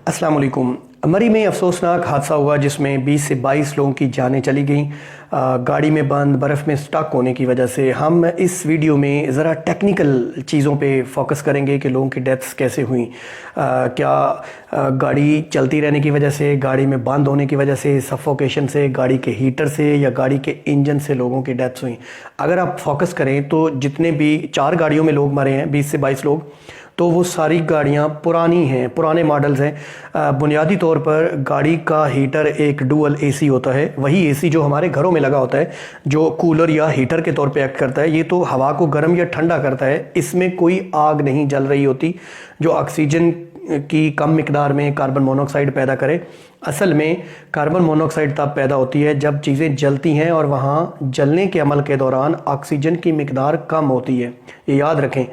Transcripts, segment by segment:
अस्सलाम वालेकुम। मरी में अफसोसनाक हादसा हुआ जिसमें 20 से 22 लोगों की जानें चली गईं गाड़ी में बंद बर्फ़ में स्टक होने की वजह से। हम इस वीडियो में ज़रा टेक्निकल चीज़ों पे फोकस करेंगे कि लोगों की डेथ्स कैसे हुई। क्या गाड़ी चलती रहने की वजह से, गाड़ी में बंद होने की वजह से, सफोकेशन से, गाड़ी के हीटर से या गाड़ी के इंजन से लोगों की डेथ्स हुई। अगर आप फोकस करें तो जितने भी 4 गाड़ियों में लोग मरे हैं 20 से 22 लोग, तो वो सारी गाड़ियाँ पुरानी हैं, पुराने मॉडल्स हैं। बुनियादी तौर पर गाड़ी का हीटर एक डुअल एसी होता है, वही एसी जो हमारे घरों में लगा होता है, जो कूलर या हीटर के तौर पे एक्ट करता है। ये तो हवा को गर्म या ठंडा करता है, इसमें कोई आग नहीं जल रही होती जो ऑक्सीजन की कम मिकदार में कार्बन मोनोऑक्साइड पैदा करे। असल में कार्बन मोनोऑक्साइड तब पैदा होती है जब चीज़ें जलती हैं और वहाँ जलने के अमल के दौरान ऑक्सीजन की मिकदार कम होती है। ये याद रखें,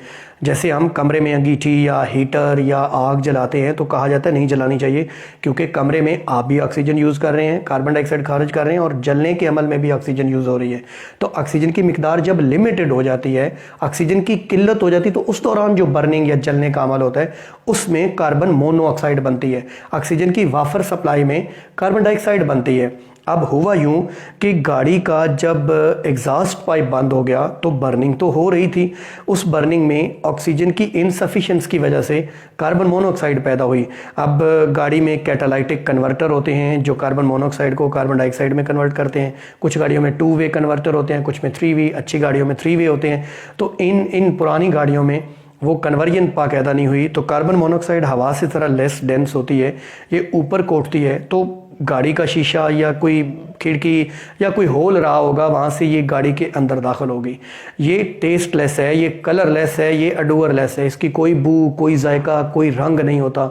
जैसे हम कमरे में अंगीठी या हीटर या आग जलाते हैं तो कहा जाता है नहीं जलानी चाहिए, क्योंकि कमरे में आप भी ऑक्सीजन यूज़ कर रहे हैं, कार्बन डाइऑक्साइड खारिज कर रहे हैं और जलने के अमल में भी ऑक्सीजन यूज़ हो रही है। तो ऑक्सीजन की मिकदार जब लिमिटेड हो जाती है, ऑक्सीजन की किल्लत हो जाती है, तो उस दौरान जो बर्निंग या जलने का अमल होता है उसमें कार्बन मोनोऑक्साइड बनती है। ऑक्सीजन की वाफर सप्लाई में कार्बन डाइऑक्साइड बनती है। अब हुआ यूं कि गाड़ी का जब एग्जॉस्ट पाइप बंद हो गया तो बर्निंग तो हो रही थी, उस बर्निंग में ऑक्सीजन की इनसफिशिएंसी की वजह से कार्बन मोनोऑक्साइड पैदा हुई। अब गाड़ी में कैटालाइटिक कन्वर्टर होते हैं जो कार्बन मोनोऑक्साइड को कार्बन डाइऑक्साइड में कन्वर्ट करते हैं। कुछ गाड़ियों में 2 वे कन्वर्टर होते हैं, कुछ में 3 वे, अच्छी गाड़ियों में 3 वे होते हैं। तो इन पुरानी गाड़ियों में वो कन्वर्जन पाकैदा नहीं हुई, तो कार्बन मोनोऑक्साइड हवा से ज़रा लेस डेंस होती है, ये ऊपर कोटती है, तो गाड़ी का शीशा या कोई खिड़की या कोई होल रहा होगा, वहाँ से ये गाड़ी के अंदर दाखिल होगी। ये टेस्टलेस है, ये कलरलेस है, ये अडोअरलेस है, इसकी कोई बू, कोई जायका, कोई रंग नहीं होता।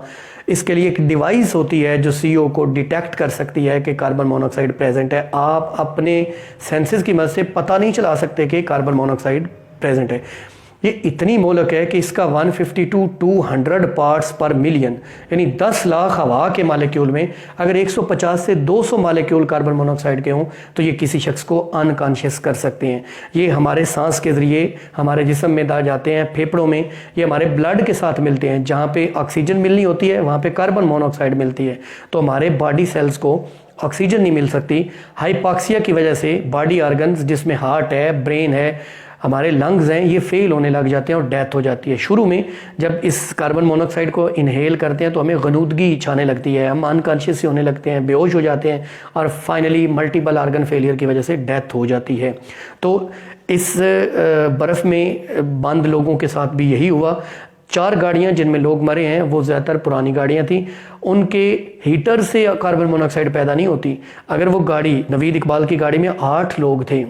इसके लिए एक डिवाइस होती है जो CO को डिटेक्ट कर सकती है कि कार्बन मोनोऑक्साइड प्रेजेंट है। आप अपने सेंसेस की मदद से पता नहीं चला सकते कि कार्बन मोनोऑक्साइड प्रेजेंट है। ये इतनी मोलक है कि इसका 150 to 200 पार्ट्स पर मिलियन, यानी 10 लाख हवा के मालिक्यूल में अगर 150 से 200 मालिक्यूल कार्बन मोनोऑक्साइड के हों तो ये किसी शख्स को अनकॉन्शियस कर सकते हैं। ये हमारे सांस के ज़रिए हमारे जिस्म में दा जाते हैं, फेफड़ों में, ये हमारे ब्लड के साथ मिलते हैं। जहाँ पे ऑक्सीजन मिलनी होती है वहाँ पे कार्बन मोनोऑक्साइड मिलती है, तो हमारे बॉडी सेल्स को ऑक्सीजन नहीं मिल सकती। हाइपॉक्सिया की वजह से बॉडी ऑर्गन्स जिसमें हार्ट है, ब्रेन है, हमारे लंग्स हैं, ये फेल होने लग जाते हैं और डेथ हो जाती है। शुरू में जब इस कार्बन मोनोऑक्साइड को इनहेल करते हैं तो हमें गनूदगी छाने लगती है, हम अनकॉन्शियस होने लगते हैं, बेहोश हो जाते हैं और फाइनली मल्टीपल ऑर्गन फेलियर की वजह से डेथ हो जाती है। तो इस बर्फ़ में बंद लोगों के साथ भी यही हुआ। 4 गाड़ियाँ जिनमें लोग मरे हैं वो ज़्यादातर पुरानी गाड़ियाँ थीं, उनके हीटर से कार्बन मोनोऑक्साइड पैदा नहीं होती। अगर वो गाड़ी, नवीद इकबाल की गाड़ी में 8 लोग थे।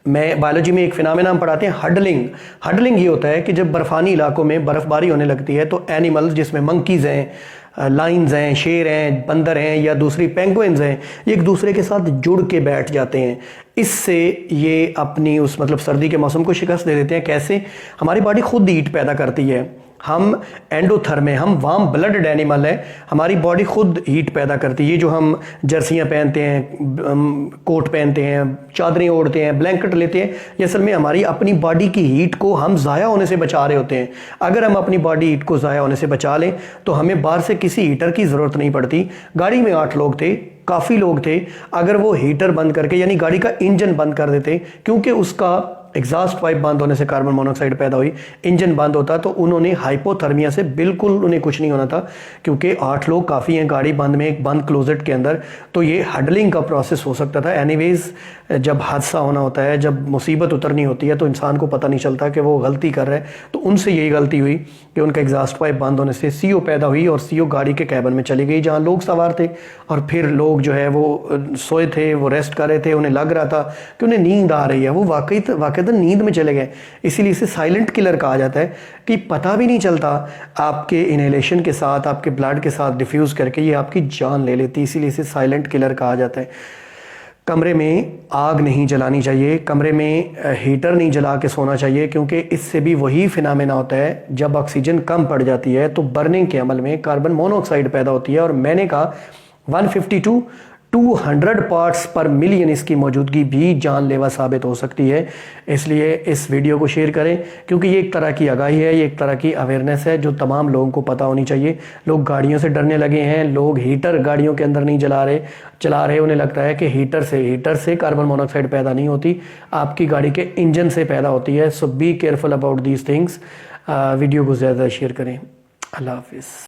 मैं बायोलॉजी में एक फिनोमेना हम पढ़ाते हैं, हडलिंग। हडलिंग ये होता है कि जब बर्फ़ानी इलाकों में बर्फ़बारी होने लगती है तो एनिमल्स जिसमें मंकीज़ हैं, लाइन्स हैं, शेर हैं, बंदर हैं या दूसरी पेंगुइन्स हैं, ये एक दूसरे के साथ जुड़ के बैठ जाते हैं। इससे ये अपनी उस सर्दी के मौसम को शिकस्त दे देते हैं। कैसे? हमारी बॉडी खुद हीट पैदा करती है, हम एंडोथर्म है, हम वार्म ब्लडेड एनिमल है, हमारी बॉडी खुद हीट पैदा करती है। ये जो हम जर्सियाँ पहनते हैं, कोट पहनते हैं, चादरें ओढ़ते हैं, ब्लैंकेट लेते हैं, ये असल में हमारी अपनी बॉडी की हीट को हम ज़ाया होने से बचा रहे होते हैं। अगर हम अपनी बॉडी हीट को ज़ाया होने से बचा लें तो हमें बाहर से किसी हीटर की ज़रूरत नहीं पड़ती। गाड़ी में 8 लोग थे, काफ़ी लोग थे, अगर वो हीटर बंद करके यानी गाड़ी का इंजन बंद कर देते, क्योंकि उसका एग्जॉस्ट पाइप बंद होने से कार्बन मोनोऑक्साइड पैदा हुई, इंजन बंद होता तो उन्होंने हाइपोथर्मिया से बिल्कुल उन्हें कुछ नहीं होना था, क्योंकि 8 लोग काफ़ी हैं गाड़ी बंद में, एक बंद क्लोजेट के अंदर, तो ये हडलिंग का प्रोसेस हो सकता था। एनीवेज, जब हादसा होना होता है, जब मुसीबत उतरनी होती है तो इंसान को पता नहीं चलता कि वो गलती कर रहा है। तो उनसे यही गलती हुई कि उनका एग्जॉस्ट पाइप बंद होने से CO पैदा हुई और CO गाड़ी के कैबिन में चली गई जहाँ लोग सवार थे, और फिर लोग जो है वो सोए थे, वो रेस्ट कर रहे थे, उन्हें लग रहा था कि उन्हें नींद आ रही है, वो वाकईतन नींद में चले गए। इसीलिए इसे साइलेंट किलर कहा जाता है कि पता भी नहीं चलता, आपके इनहेलेशन के साथ, आपके ब्लड के साथ डिफ्यूज़ करके ये आपकी जान ले लेती, इसीलिए इसे साइलेंट किलर कहा जाता है। कमरे में आग नहीं जलानी चाहिए, कमरे में हीटर नहीं जला के सोना चाहिए, क्योंकि इससे भी वही फिनोमेना होता है, जब ऑक्सीजन कम पड़ जाती है तो बर्निंग के अमल में कार्बन मोनोऑक्साइड पैदा होती है। और मैंने कहा 150 to 200 पार्ट्स पर मिलियन इसकी मौजूदगी भी जानलेवा साबित हो सकती है। इसलिए इस वीडियो को शेयर करें, क्योंकि ये एक तरह की आगाही है, ये एक तरह की अवेयरनेस है जो तमाम लोगों को पता होनी चाहिए। लोग गाड़ियों से डरने लगे हैं, लोग हीटर गाड़ियों के अंदर नहीं चला रहे, उन्हें लगता है कि हीटर से कार्बन मोनोऑक्साइड पैदा नहीं होती, आपकी गाड़ी के इंजन से पैदा होती है। So be careful about these things. Video को ज़्यादा शेयर करें। अल्लाह हाफिज़।